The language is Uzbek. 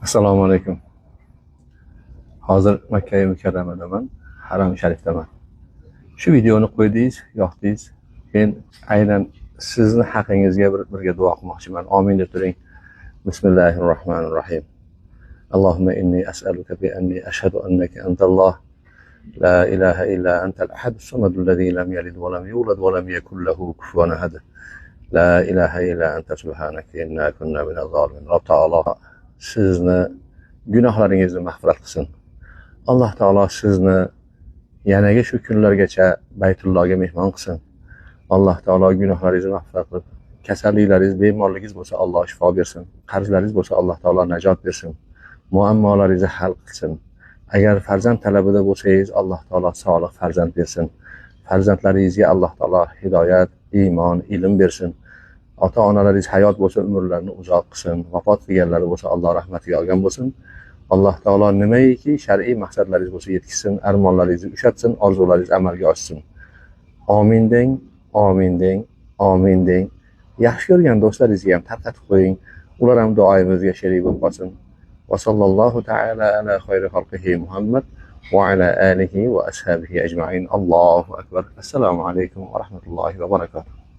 Assalomu alaykum. Hozir Makka Mukarramadaman, Haram Sharifdaman. Shu videoni qo'ydingiz, yoqdingiz. Men aynan sizni haqingizga birga duo qilmoqchiman. Amin deb turing. Bismillahirrohmanirrohim. Allohumma inni as'aluka bi anni ashhadu annaka antalloh la ilaha illa antal ahadus samadul ladzi lam yalid va lam yulad va lam yakul lahu kufuwan ahad. La ilaha illa anta subhanaka inna kunna minaz zolimin. Rob taolo sizni gunohlaringizni mag'firat qilsin. Alloh taolo sizni yanaga shu kunlargacha Baytullohga mehmon qilsin. Alloh taolo gunohlaringizni mag'firat qilib, kasalliklaringiz, bemorligingiz bo'lsa Alloh shifo bersin. Qarzlaringiz bo'lsa Alloh taolo najot bersin. Muammolaringizni hal qilsin. Agar farzand talabida bo'lsangiz, Alloh taolo solih farzand bersin. Farzandlaringizga Alloh taolo hidoyat, iymon, ilm bersin. Ota-onalaringiz hayot bo'lsa, umrlarini uzoq qilsin. Vafot qilganlari bo'lsa, Alloh rahmatiga olgan bo'lsin. Alloh taolo nimaiki shar'iy maqsadlaringiz bo'lsa yetkazsin, armonlaringizni ushatsin, orzularingiz amalga oshsin. Amin deng, amin deng, amin deng. Yaxshi ko'rgan do'stlaringizga ham tarqatib qo'ying. Ular ham duoyimizga sherik bo'lib qolsin. Va sallallohu ta'ala ala xayri xalqihi Muhammad va ala alihi va ashabihi ajma'in. Allohu akbar. Assalomu alaykum va rahmatullohi va barakatuh.